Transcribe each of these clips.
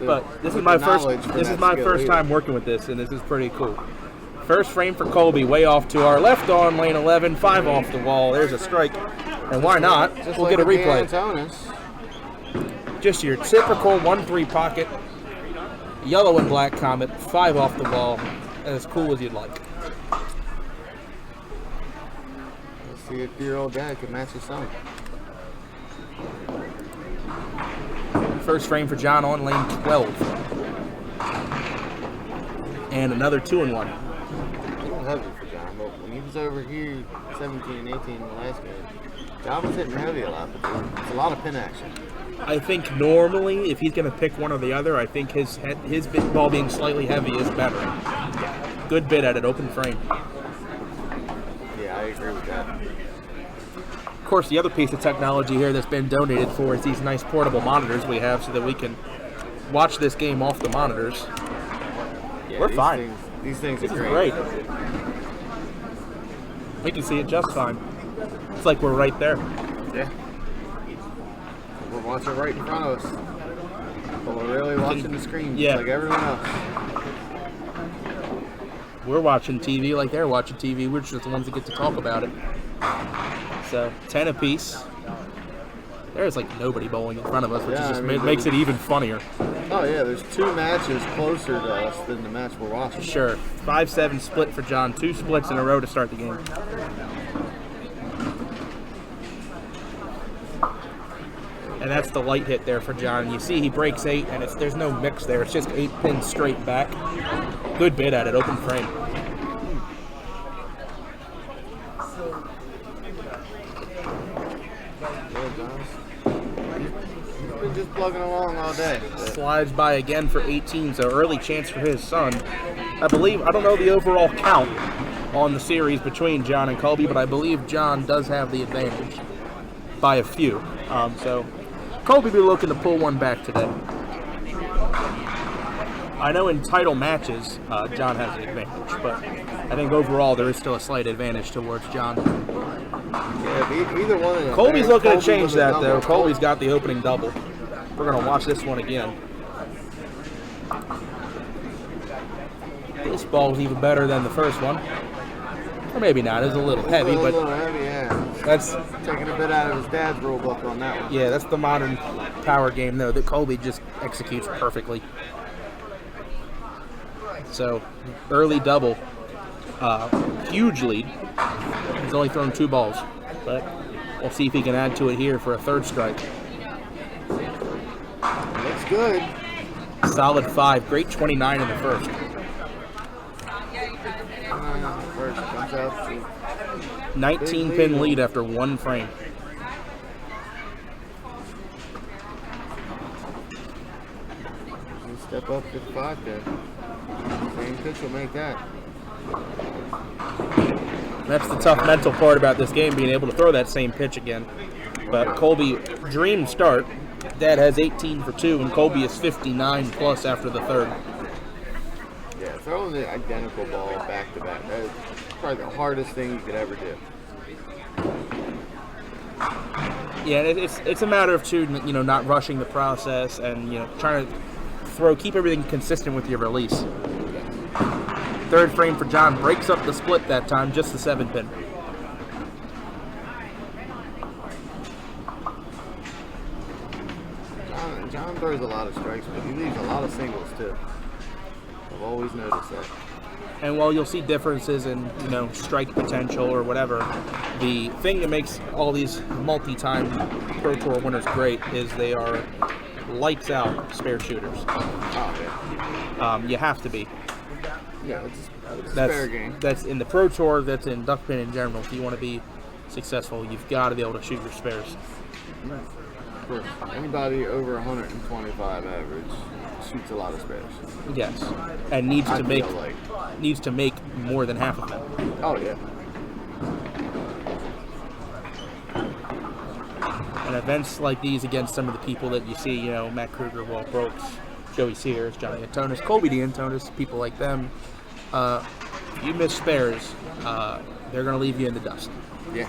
But this is my first time working with this, and this is pretty cool. First frame for Colby, way off to our left on lane 11, 5 off the wall. There's a strike, and why not? We'll get a replay. Just your typical 1-3 pocket, yellow and black Comet, 5 off the wall, as cool as you'd like. Let's see if your old dad can match his son. First frame for John on lane 12. And another 2-1. Heavy for John, but when he was over here 17 and 18 in the last game, John was hitting heavy a lot, but it's a lot of pin action. I think normally, if he's going to pick one or the other, I think his ball being slightly heavy is better. Good bit at it, open frame. Yeah, I agree with that. Of course, the other piece of technology here that's been donated for is these nice portable monitors we have so that we can watch this game off the monitors. Yeah, we're fine. These things are great. We can see it just fine. It's like we're right there. Yeah. We're watching right in front of us. But we're really watching the screen, yeah, like everyone else. We're watching TV like they're watching TV. We're just the ones that get to talk about it. So, 10 apiece. There's like nobody bowling in front of us, which makes it even funnier. Oh yeah, there's 2 matches closer to us than the match we're watching. Sure. 5-7 split for John. 2 splits in a row to start the game. And that's the light hit there for John. You see he breaks 8, and there's no mix there. It's just 8 pins straight back. Good bit at it, open frame. Just plugging along all day. Slides by again for 18, so early chance for his son. I don't know the overall count on the series between John and Colby, but I believe John does have the advantage by a few. So Colby be looking to pull one back today. I know in title matches, John has the advantage, but I think overall there is still a slight advantage towards John. Yeah, either one of them. Colby's looking to change that, though. Colby's got the opening double. We're going to watch this one again. This ball's even better than the first one. Or maybe not. It's a little heavy, but... A little heavy, yeah. That's taking a bit out of his dad's rule book on that one. Yeah, that's the modern power game, though, that Colby just executes perfectly. So, early double. Huge lead. He's only thrown 2 balls, but we'll see if he can add to it here for a 3rd strike. Looks good. Solid 5. Great 29 in the first. 19 pin lead after 1 frame. Step up to 5 there. Same pitch will make that. That's the tough mental part about this game, being able to throw that same pitch again. But Colby, dream start. Dad has 18 for 2, and Colby is 59 plus after the 3rd. Yeah, throwing the identical ball back to back. That is probably the hardest thing you could ever do. Yeah, it's a matter of not rushing the process and trying to keep everything consistent with your release. 3rd frame for John, breaks up the split that time, just the 7 pin. John throws a lot of strikes, but he leaves a lot of singles too. I've always noticed that. And while you'll see differences in, strike potential or whatever, the thing that makes all these multi-time Pro Tour winners great is they are lights out spare shooters. Oh, yeah. You have to be. Yeah, it's fair game. That's in the Pro Tour, that's in duck pin in general. If you want to be successful, you've got to be able to shoot your spares. Right. For anybody over 125 average shoots a lot of spares. Yes, and needs to make more than half of them. Oh yeah. And events like these against some of the people that you see, Matt Kruger, Walt Brooks, Joey Sears, Johnny DeAntoniis, Colby DeAntoniis, people like them. If you miss spares, they're going to leave you in the dust. Yeah.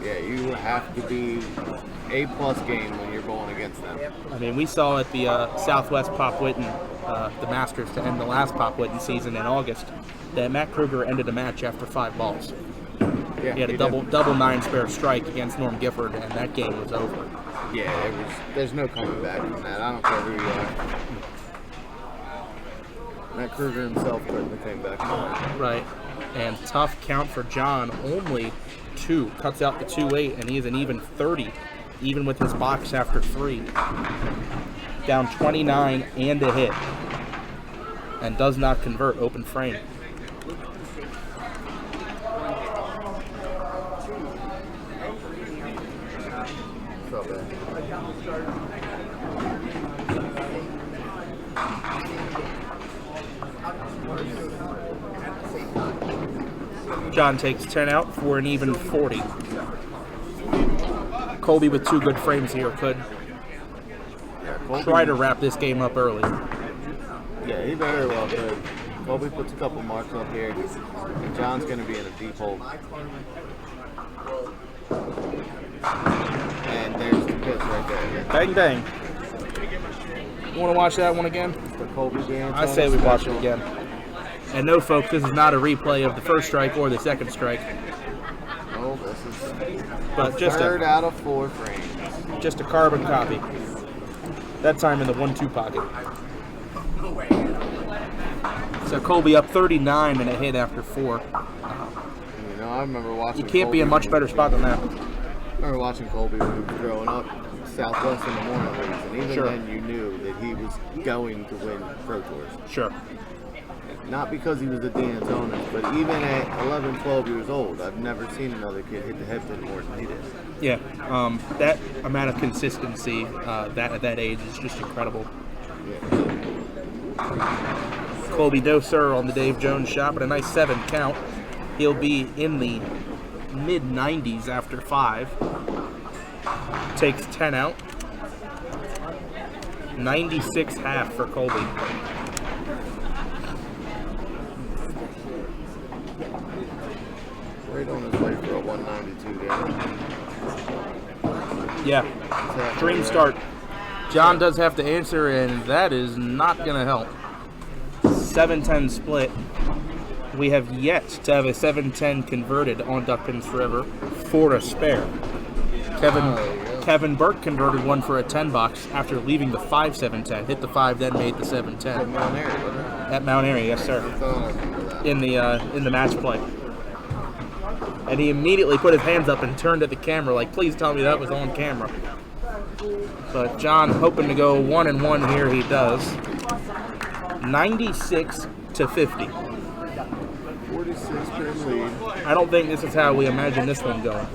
Yeah, you have to be A+ game when you're going against them. I mean, we saw at the Southwest Pop Witten, the Masters to end the last Pop Witten season in August, that Matt Kruger ended a match after 5 balls. Yeah, He had a double 9-spare strike against Norm Gifford, and that game was over. Yeah, there's no coming back from that. I don't care who you are. Matt Kruger himself couldn't came back from that. Right. And tough count for John, only 2. Cuts out the 2-8, and he is an even 30, even with his box after 3. Down 29 and a hit. And does not convert open frame. So bad. John takes 10 out for an even 40. Colby with 2 good frames here could try to wrap this game up early. Yeah, he very well could. Colby puts a couple marks up here, and John's going to be in a deep hole. And there's the pitch right there. Bang, bang. You want to watch that one again? For Colby DeAntoniis I say we watch it special. again. And no, folks, this is not a replay of the first strike or the second strike. Oh, this is But just third a, out of 4 frames. just a carbon copy. That time in the 1-2 pocket. So Colby up 39 and a hit after 4. You know, I remember watching. You can't be in a much better spot than that. I remember watching Colby when he was growing up, Southwest in the morning leagues, and even Sure. then you knew that he was going to win Pro Tours. Sure. Not because he was a DeAntoniis, but even at 11, 12 years old, I've never seen another kid hit the head pin more than he did. Yeah. That amount of consistency at that age is just incredible. Yeah. Colby no sir on the Dave Jones shot, but a nice 7 count. He'll be in the mid-90s after 5. Takes 10 out. 96 half for Colby. Right on his way for a 192 game. Yeah. Dream start. John does have to answer, and that is not going to help. 7-10 split. We have yet to have a 7-10 converted on Duck Pins Forever for a spare. Kevin Burke converted one for a 10 box after leaving the 5-7-10. Hit the 5, then made the 7-10. Mount Airy, wasn't it? At Mount Airy, yes sir. I thought I remember that. In the match play. And he immediately put his hands up and turned at the camera like, please tell me that was on camera. But John hoping to go 1-1 here, he does. 96 to 50. 46 pin lead. I don't think this is how we imagine this one going.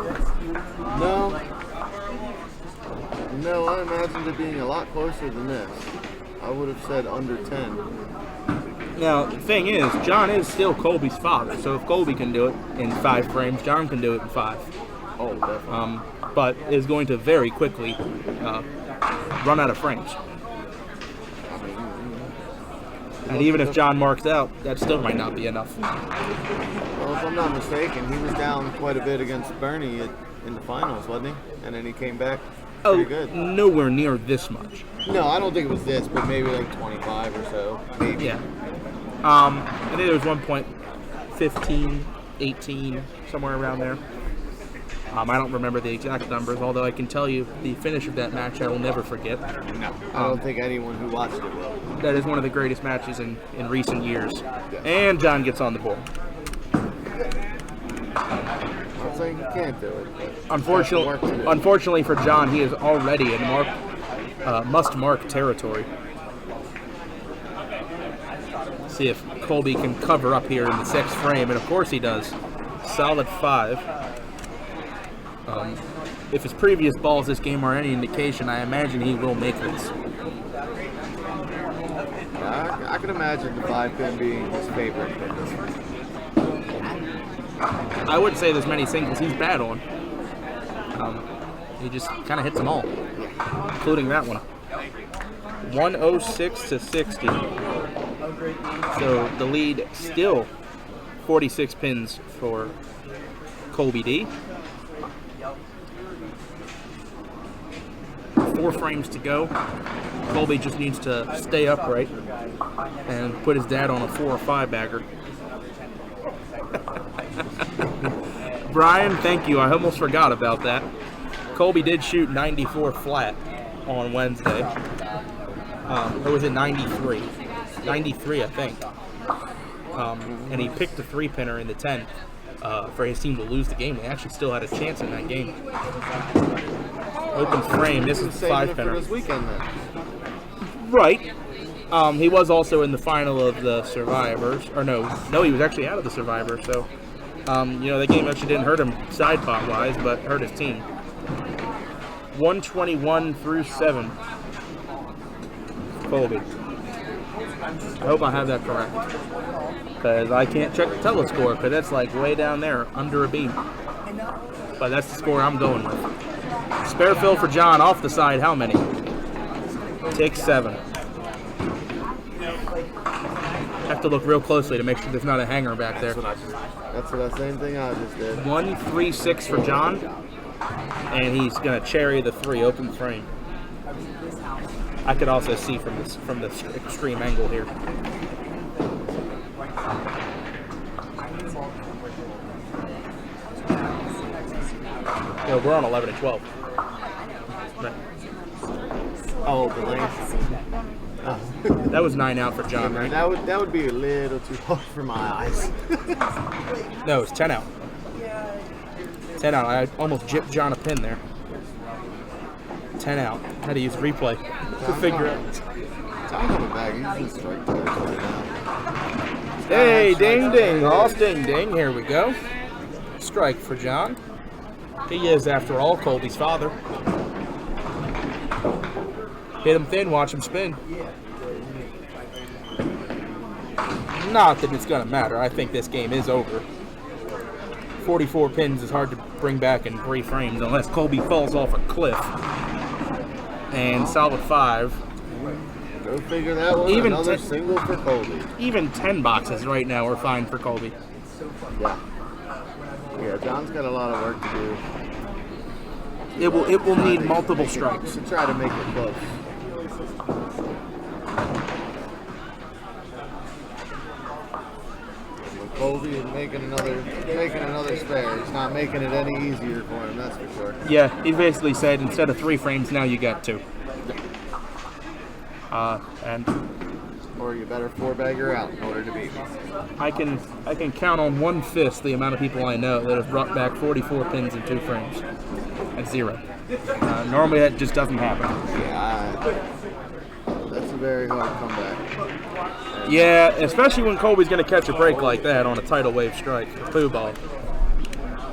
No, I imagined it being a lot closer than this. I would have said under 10. Now, the thing is, John is still Colby's father, so if Colby can do it in 5 frames, John can do it in 5. Oh, definitely. But is going to very quickly run out of frames. And even if John marks out, that still might not be enough. Well, if I'm not mistaken, he was down quite a bit against Bernie in the finals, wasn't he? And then he came back pretty good. Nowhere near this much. No, I don't think it was this, but maybe like 25 or so. Maybe. Yeah. I think there was one point 15, 18, somewhere around there. I don't remember the exact numbers, although I can tell you the finish of that match I will never forget. No, I don't think anyone who watched it will. That is one of the greatest matches in recent years. And John gets on the board. I'm saying he can't do it. But Unfortunately for John, he is already in must-mark territory. See if Colby can cover up here in the 6th frame, and of course he does. Solid 5. If his previous balls this game are any indication, I imagine he will make this. Yeah, I can imagine the 5-pin being his favorite pin this week. I wouldn't say there's many singles he's bad on. He just kind of hits them all, including that one. 106 to 60. So the lead still 46 pins for Colby D. 4 frames to go. Colby just needs to stay upright and put his dad on a 4 or 5 bagger. Brian, thank you. I almost forgot about that. Colby did shoot 94 flat on Wednesday. Or was it 93? 93, I think. And he picked a 3-pinner in the 10th for his team to lose the game. They actually still had a chance in that game. Open frame. This is the 5-pinner. This weekend, then. Right. He was also in the final of the Survivors. Or no, he was actually out of the Survivor. So, the game actually didn't hurt him side pot wise, but hurt his team. 121 through 7. Colby. I hope I have that correct, because I can't check the telescore, because that's like way down there under a beam. But that's the score I'm going with. Spare fill for John off the side. How many? Take 7. Have to look real closely to make sure there's not a hanger back there. That's the same thing I just did. 1-3-6 for John, and he's gonna cherry the 3 open frame. I could also see from the extreme angle here. Yeah, we're on 11 and 12. Right. Oh, the length. Oh. That was 9 out for John, right? That would be a little too hard for my eyes. No, it's 10 out. 10 out. I almost gypped John a pin there. 10 out. Had to use replay to figure out. John coming back. He's just strike territory now. Hey, ding, ding. Ross, ding, ding. Here we go. Strike for John. He is, after all, Colby's father. Hit him thin, watch him spin. Not that it's going to matter. I think this game is over. 44 pins is hard to bring back in 3 frames unless Colby falls off a cliff. And solid 5. Go figure that one. Even Another single for Colby. Even 10 boxes right now are fine for Colby. Yeah, John's got a lot of work to do. It will need multiple strikes to try to make it close. With Colby is making another spare. It's not making it any easier for him, that's for sure. Yeah, he basically said instead of 3 frames, now you got 2. Or you better 4-bagger out in order to beat me. I can count on 1/5 the amount of people I know that have brought back 44 pins in 2 frames. At 0. Normally that just doesn't happen. Yeah, that's a very hard comeback. Yeah, especially when Colby's going to catch a break like that on a tidal wave strike, a poo ball.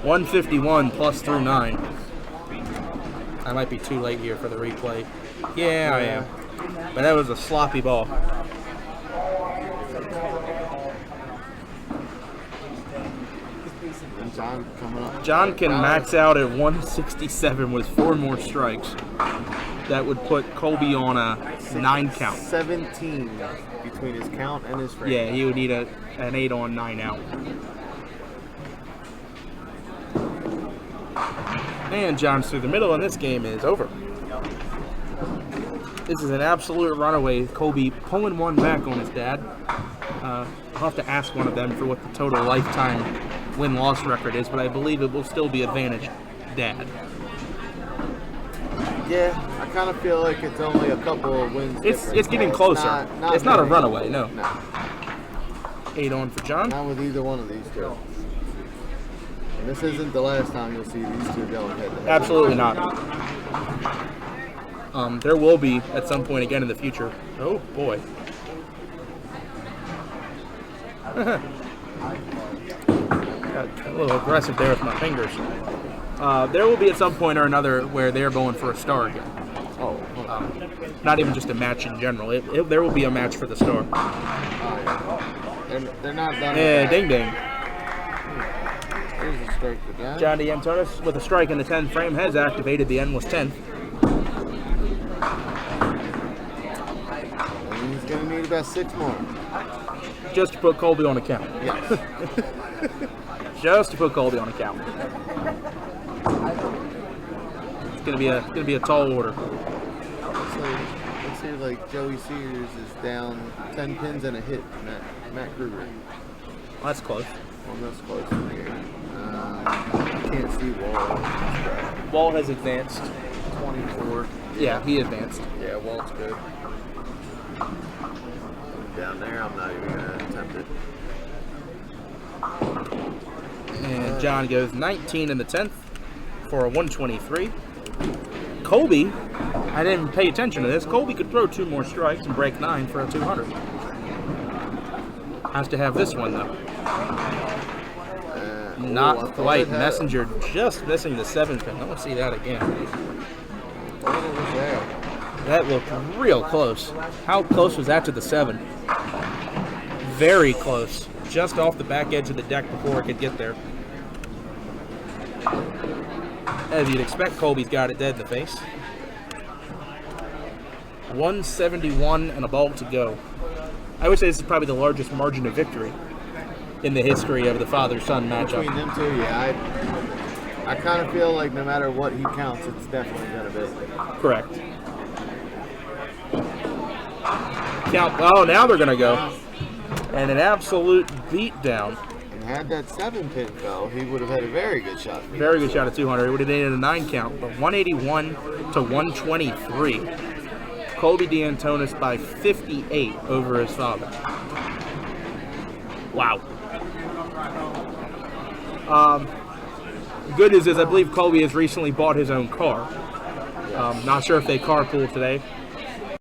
151 plus through 9. I might be too late here for the replay. Yeah, I am. But that was a sloppy ball. John coming up. John can max out at 167 with 4 more strikes. That would put Colby on a 9 count. 17 between his count and his frame. Yeah, he would need an 8 on 9 out. And John's through the middle, and this game is over. This is an absolute runaway. Colby pulling one back on his dad. I'll have to ask one of them for what the total lifetime win-loss record is, but I believe it will still be advantage Dad. Yeah, I kind of feel like it's only a couple of wins. It's getting closer. It's not a runaway, no. 8 on for John. Not with either one of these two. And this isn't the last time you'll see these two going head-to-head. Absolutely not. There will be at some point again in the future. Oh boy. Got a little aggressive there with my fingers. There will be at some point or another where they're going for a star again. Not even just a match in general. There will be a match for the star. They're not done. Yeah, ding ding. Here's a strike for John. John DeAntoniis with a strike in the 10th frame has activated the endless 10th. And he's going to need about 6 more. Just to put Colby on the count. Yes. Just to put Colby on the count. It's gonna be a tall order. Let's say like Joey Sears is down 10 pins and a hit to Matt Kruger. Well, that's close. Well, that's close from here. I can't see Wall. Wall has advanced. 24. Yeah, he advanced. Yeah, Walt's good. Down there, I'm not even going to attempt it. And John goes 19 in the 10th for a 123. Colby, I didn't pay attention to this. Colby could throw 2 more strikes and break 9 for a 200. Has to have this one, though. Not quite. Messenger just missing the 7th pin. I want to see that again. That looked real close. How close was that to the 7? Very close. Just off the back edge of the deck before it could get there. As you'd expect, Colby's got it dead in the face. 171 and a ball to go. I would say this is probably the largest margin of victory in the history of the father-son matchup. Between them two, yeah. I kind of feel like no matter what he counts, it's definitely going to be. Correct. Count. Oh, now they're going to go. And an absolute beatdown. And had that 7 pin fell, he would have had a very good shot. Very good shot at 200. He would have needed a 9 count, but 181 to 123. Colby DeAntoniis by 58 over his father. Wow. Good news is I believe Colby has recently bought his own car. Not sure if they carpool today.